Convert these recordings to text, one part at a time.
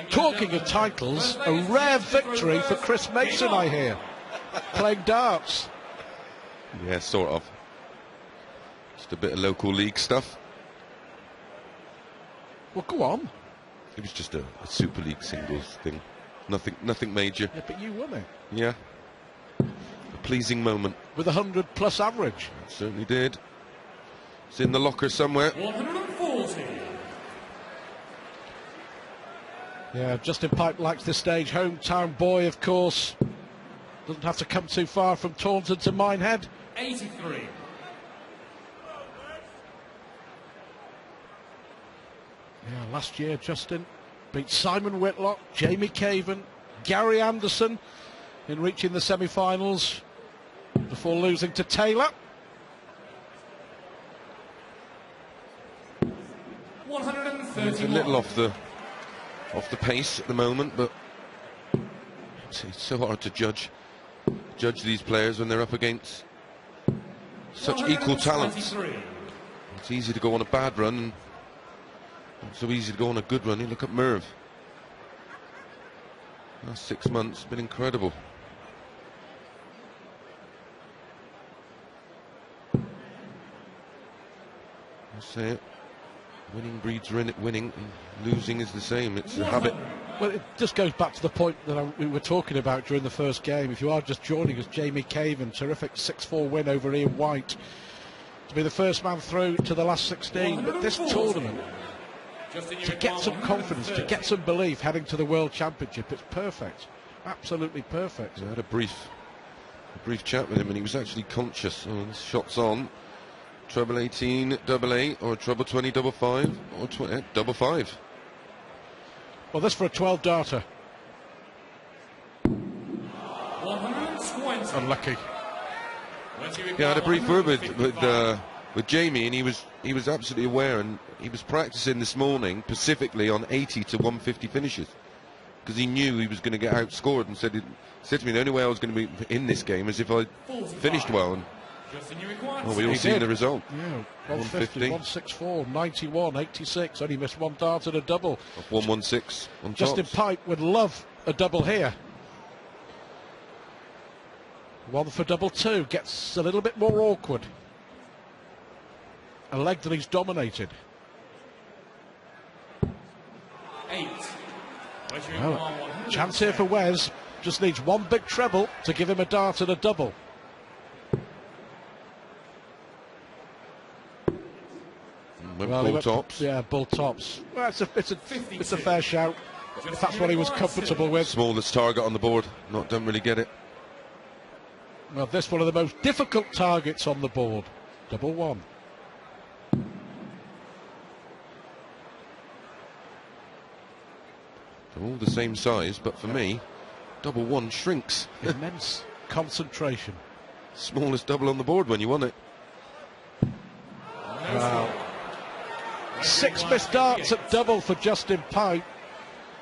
Talking of titles, a rare victory for Chris Mason, I hear. Playing darts. Yeah, sort of. Just a bit of local league stuff. Well, go on. It was just a Super League singles thing. Nothing major. Yeah, but you won it. Yeah. A pleasing moment. With 100+ average. It certainly did. It's in the locker somewhere. 140. Yeah, Justin Pipe likes this stage. Hometown boy, of course. Doesn't have to come too far from Taunton to Minehead. 83. Yeah, last year Justin beat Simon Whitlock, Jamie Caven, Gary Anderson in reaching the semi-finals before losing to Taylor. 131. He's a little off the pace at the moment, but it's so hard to judge these players when they're up against such equal talents. It's easy to go on a bad run and not so easy to go on a good run. You look at Merv. Last 6 months been incredible. I say it. Winning breeds winning, and losing is the same. It's a habit. Well, it just goes back to the point that we were talking about during the first game. If you are just joining us, Jamie Caven, terrific 6-4 win over Ian White to be the first man through to the last 16. But this tournament, to get some confidence, to get some belief heading to the World Championship, it's perfect. Absolutely perfect. I had a brief chat with him, and he was actually conscious. Oh, this shot's on. Treble 18 double 8 or treble 20 double 5 or double 5. Well, this for a 12 darter. 120. Unlucky. Yeah, I had a brief word with Jamie, and he was absolutely aware, and he was practicing this morning specifically on 80 to 150 finishes because he knew he was going to get outscored, and said to me the only way I was going to be in this game is if I finished well. And well, we all seen the result. Yeah, 150, 164, 91, 86. Only missed one dart and a double. 116 on Justin tops. Pipe would love a double here. One for double 2. Gets a little bit more awkward. A leg that he's dominated. 8. Well, chance here for Wes. Just needs one big treble to give him a dart and a double. Bull tops. Yeah, bull tops. Well, it's a fair shout. If that's what he was comfortable with. Smallest target on the board. Don't really get it. Well, this one of the most difficult targets on the board. Double 1. They're all the same size, but for me, double 1 shrinks. Immense concentration. Smallest double on the board when you won it. Wow. 6 missed darts at double for Justin Pipe.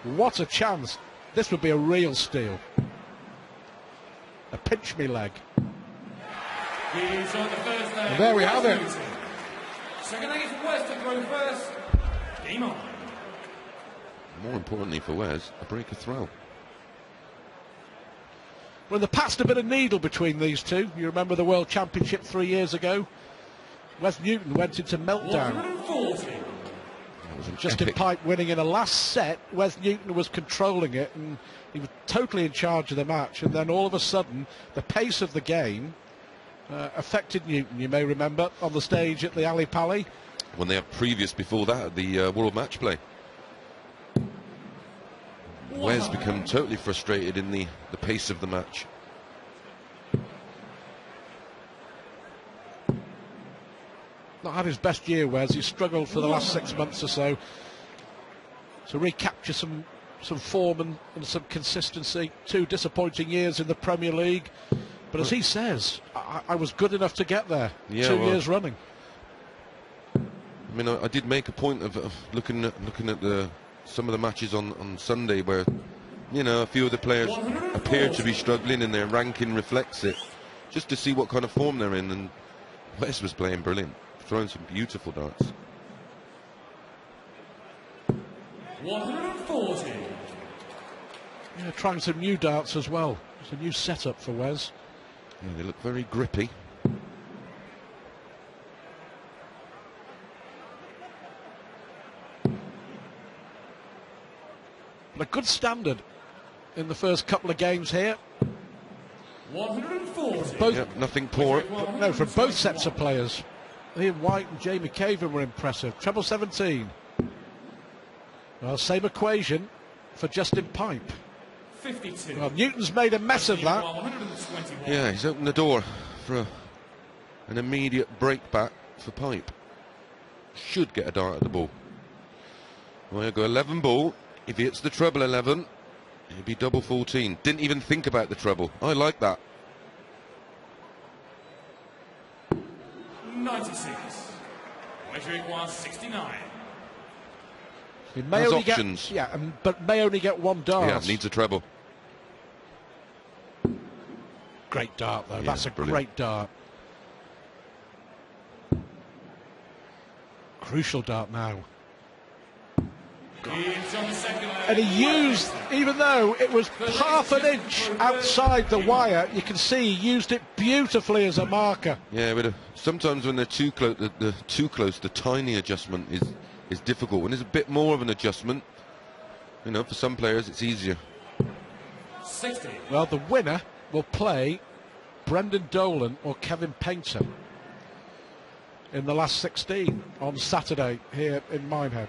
What a chance. This would be a real steal. A pinch me leg. And there we have it. Second leg is Wes to throw first. Game on. More importantly for Wes, a break of throw. Well, there passed a bit of needle between these two. You remember the World Championship 3 years ago? Wes Newton went into meltdown. 140. Justin Pipe winning in a last set. Wes Newton was controlling it, and he was totally in charge of the match. And then all of a sudden, the pace of the game affected Newton. You may remember on the stage at the Ali Pali. When they had previous before that at the World Match Play. Wes became totally frustrated in the pace of the match. Not had his best year, Wes. He struggled for the last 6 months or so to recapture some form and some consistency. 2 disappointing years in the Premier League, but as he says, I was good enough to get there. Yeah, 2 years running. I mean, I did make a point of looking at some of the matches on Sunday where, you know, a few of the players appear to be struggling and their ranking reflects it, just to see what kind of form they're in. And Wes was playing brilliant, throwing some beautiful darts. 140. Yeah, trying some new darts as well. It's a new setup for Wes. Yeah, they look very grippy. But a good standard in the first couple of games here. 140. Both, Yep, nothing poor. no, from both sets of players. Ian White and Jamie Caven were impressive. Treble 17. Well, same equation for Justin Pipe. 52. Well, Newton's made a mess of that. 121. Yeah, he's opened the door for an immediate break back for Pipe. Should get a dart at the ball. Well, he'll go 11 ball. If he hits the treble 11, it'd be double 14. Didn't even think about the treble. I like that. 96. Measuring 169. He may Has only options. Get, yeah, but may only get one dart. Yeah, needs a treble. Great dart, though. Yeah, That's a brilliant. great dart. Crucial dart now. It's on the second leg. And he used, even though it was half an inch outside the wire, you can see he used it beautifully as a marker. Yeah, but sometimes when they're too close, the tiny adjustment is difficult. When there's a bit more of an adjustment, you know, for some players it's easier. 60. Well, the winner will play Brendan Dolan or Kevin Painter in the last 16 on Saturday here in Minehead.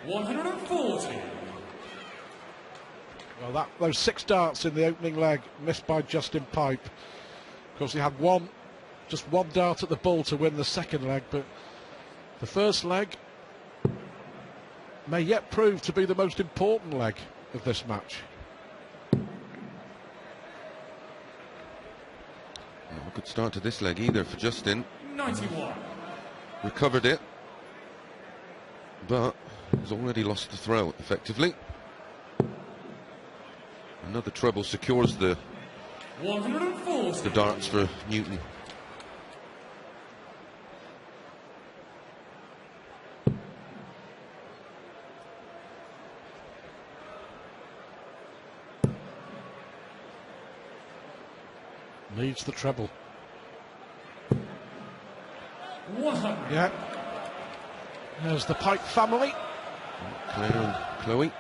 140. Well, those 6 darts in the opening leg missed by Justin Pipe. Of course, he had just one dart at the ball to win the second leg, but the first leg may yet prove to be the most important leg of this match. Not a good start to this leg either for Justin. 91. Recovered it, but has already lost the throw effectively. Another treble secures the 140. darts for Newton. Leads the treble. 100. Yeah. There's the Pipe family. Claire and Chloe.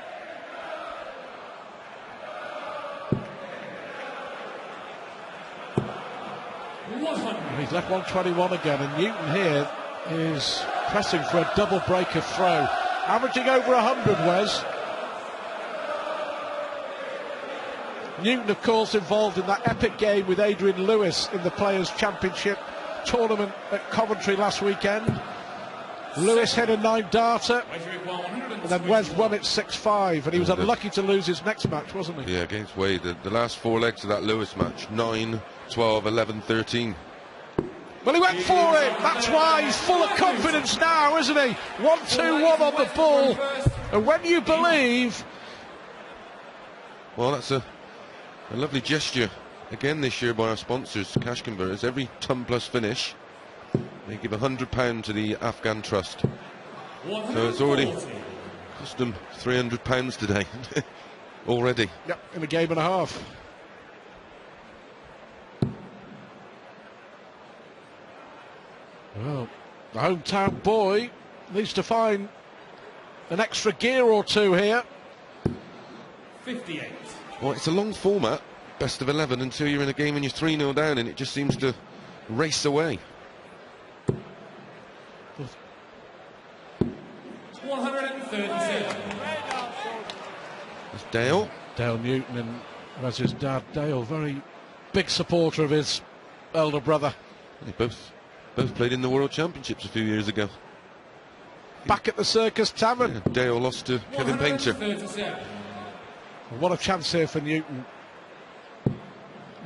And he's left 121 again, and Newton here is pressing for a double breaker throw. Averaging over 100, Wes. Newton, of course, involved in that epic game with Adrian Lewis in the Players' Championship tournament at Coventry last weekend. Lewis hit a 9-darter, and then Wes won it 6-5, and he was unlucky to lose his next match, wasn't he? Yeah, against Wade. The last 4 legs of that Lewis match, 9, 12, 11, 13. Well, he went for it. That's why he's full of confidence now, isn't he? 1-2-1 on the ball. And when you believe... Well, that's a lovely gesture again this year by our sponsors, Cash Converters. Every ton plus finish, they give £100 to the Afghan Trust. So it's already cost them £300 today. Already. Yep, in a game and a half. Well, the hometown boy needs to find an extra gear or two here. 58. Well, it's a long format, best of 11, until you're in a game and you're 3-0 down and it just seems to race away. 137. It's Dale. Dale Newton, and as his dad, Dale, very big supporter of his elder brother. They both played in the World Championships a few years ago. Back at the Circus Tavern. Yeah, Dale lost to Kevin Painter. 137. What a chance here for Newton.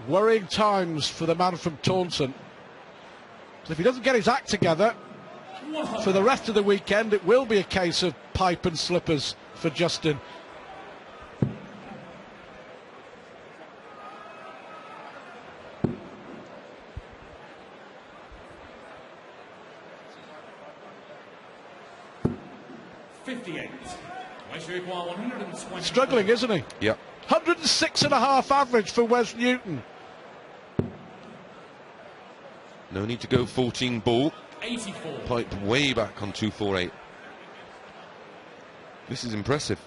Worrying times for the man from Taunton. So if he doesn't get his act together for the rest of the weekend, it will be a case of pipe and slippers for Justin. Wes, you require 120. Struggling, isn't he? Yep. 106.5 average for Wes Newton. No need to go 14 ball. 84. Pipe way back on 248. This is impressive.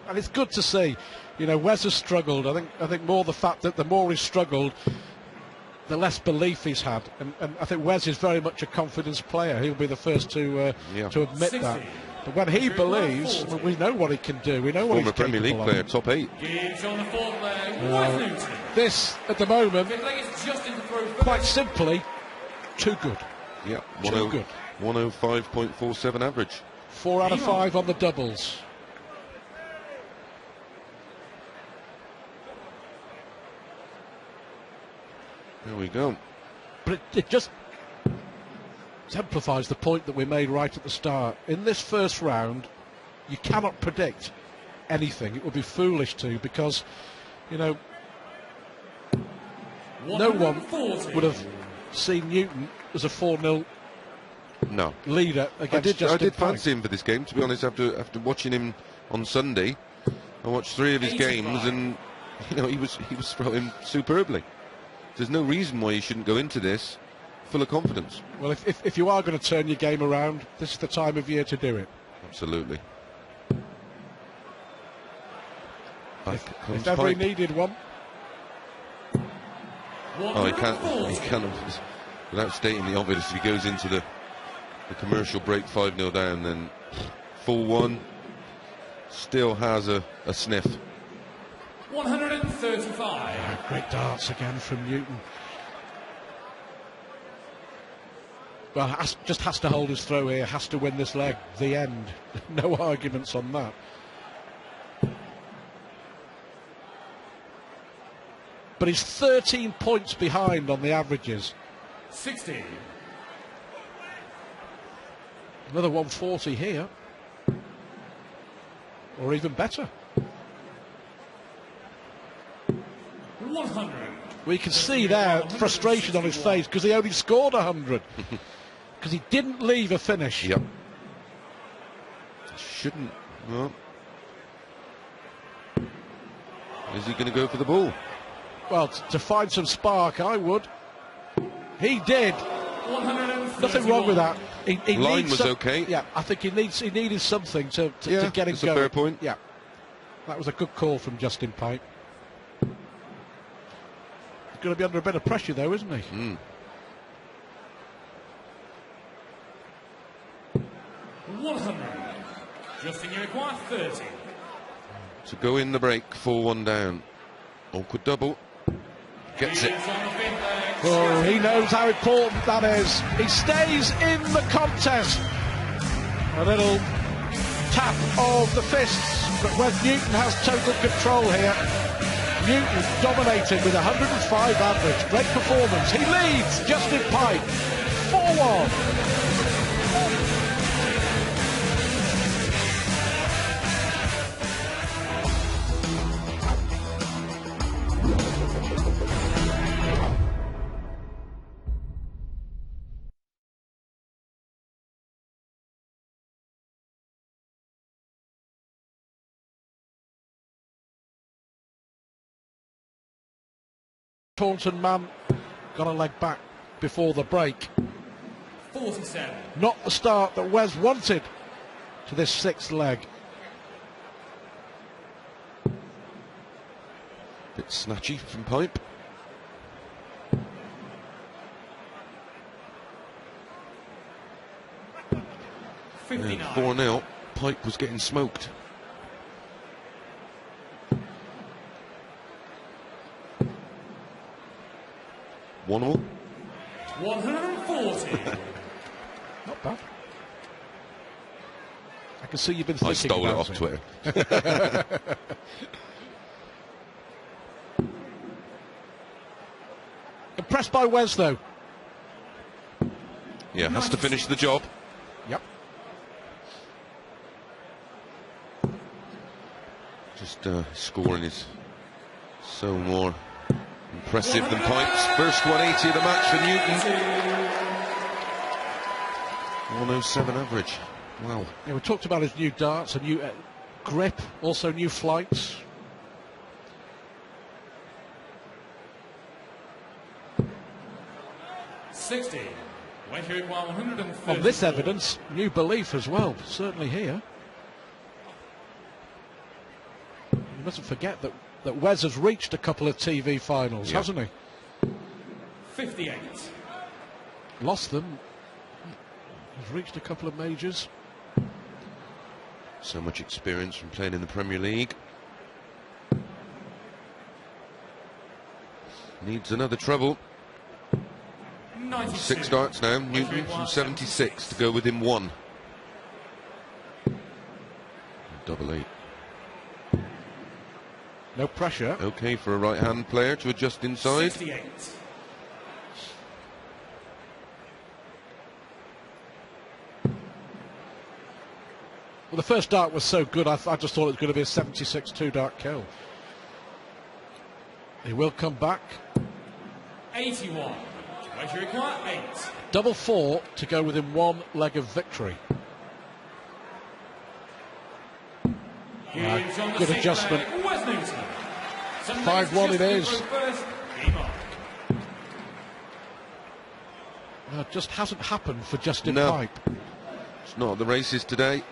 And it's good to see. You know, Wes has struggled. I think more the fact that the more he's struggled, the less belief he's had. And I think Wes is very much a confidence player. He'll be the first to admit 60. that. But when he believes, well, we know what he can do. We know what Former he's Premier League capable player, of. top 8. Gives on the fourth leg. Wes Newton. This, at the moment, Fifth leg is just in the throw first. quite simply, too good. Yeah, Too good. 105.47 average. 4 out of 5 on the doubles. There we go. But it just exemplifies the point that we made right at the start. In this first round, you cannot predict anything. It would be foolish to, because, you know, no one 140. would have seen Newton as a 4-0 No. leader against Justin I did Pike. fancy him for this game, to be honest. After watching him on Sunday, I watched 3 of his 85. games, and you know he was throwing superbly. There's no reason why you shouldn't go into this full of confidence. Well, if you are going to turn your game around, this is the time of year to do it. Absolutely. Back comes If ever he Pipe. needed one. Oh, he can't, without stating the obvious, if he goes into the commercial break 5-0 down, then full one, still has a sniff. 135. Great darts again from Newton. Well, just has to hold his throw here, has to win this leg. The end. No arguments on that. But he's 13 points behind on the averages. 60. Another 140 here. Or even better. 100. We can see there frustration on his face because he only scored 100. Because he didn't leave a finish. Yep. Shouldn't. Well, is he going to go for the ball? Well, to find some spark, I would. He did. 131. Nothing wrong with that. He Line needs was okay. Yeah, I think he needed something to Yeah, get him that's a going. fair point. Yeah, that was a good call from Justin Pipe. He's going to be under a bit of pressure, though, isn't he? Mm. 100. Justin, you require 30. To go in the break, 4-1 down. Awkward double. Gets it. Gives on the fifth leg. Oh, he knows how important that is. He stays in the contest. A little tap of the fists, but Wes Newton has total control here. Newton dominating with 105 average. Great performance. He leads Justin Pike 4-1. Taunton man got a leg back before the break. 47. Not the start that Wes wanted to this 6th leg. Bit snatchy from Pipe. 59. 4-0. Pipe was getting smoked. One all. 140. Not bad. I can see you've been thinking I stole it about off Twitter. Impressed by Wes, though. Yeah, has to finish the job. Yep. Just scoring is so more impressive than Pipe's. First 180 of the match for Newton. 107 average. Wow. Yeah, we talked about his new darts, and grip, also new flights. On this evidence, new belief as well, certainly here. You mustn't forget that Wes has reached a couple of TV finals, hasn't he? 58. Lost them. He's reached a couple of majors. So much experience from playing in the Premier League. Needs another treble. 6 starts now. Newton from 76 to go within 1. Double 8. No pressure. Okay for a right-hand player to adjust inside. 68. Well, the first dart was so good, I just thought it was going to be a 76 2-dart kill. He will come back. 81. Where's your require? 8. Double 4 to go within 1 leg of victory. Good adjustment. 5-1 it is. It just hasn't happened for Justin Pipe. It's not the races today.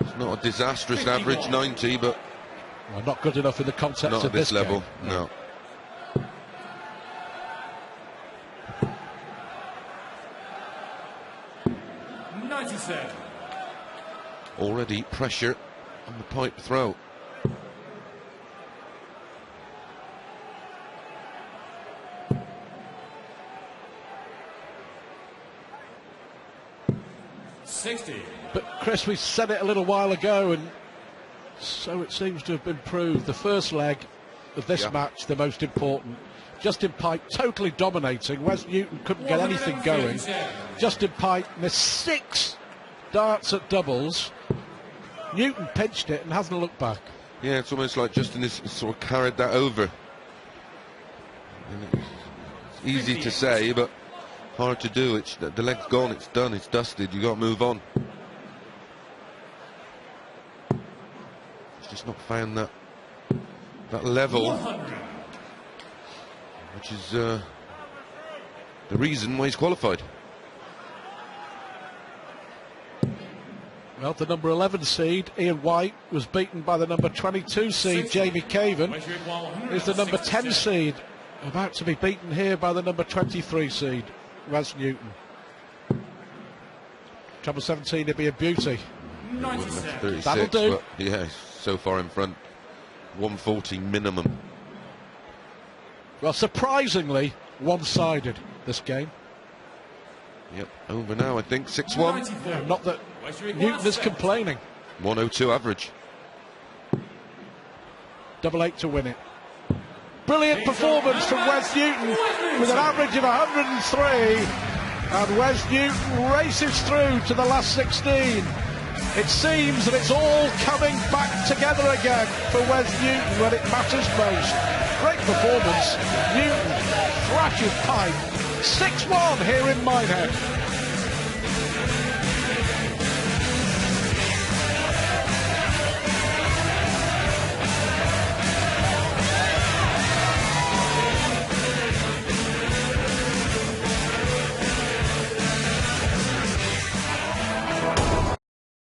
It's not a disastrous average, 90, but well, not good enough in the context not of at this level. Game. No. Already pressure on the Pipe throw. But Chris, we said it a little while ago, and so it seems to have been proved. The first leg of this match, the most important. Justin Pipe totally dominating. Wes Newton couldn't get anything going. Justin Pipe missed 6 darts at doubles. Newton pinched it and hasn't looked back. Yeah, it's almost like Justin has sort of carried that over. It's easy to say, but hard to do. The leg's gone, it's done, it's dusted. You got to move on. He's just not found that level, which is the reason why he's qualified. Well, the number 11 seed, Ian White, was beaten by the number 22 seed, Jamie Caven. Is the number 10 seed about to be beaten here by the number 23 seed, Wes Newton. Treble 17, it'd be a beauty. 97. That'll do. But yeah, so far in front. 140 minimum. Well, surprisingly, one-sided, this game. Yep, over now, I think. 6-1. Yeah, not that Newton is complaining. 102 average. Double 8 to win it. Brilliant performance from Wes Newton with an average of 103. And Wes Newton races through to the last 16. It seems that it's all coming back together again for Wes Newton when it matters most. Great performance. Newton thrashes Pipe. 6-1 here in Minehead.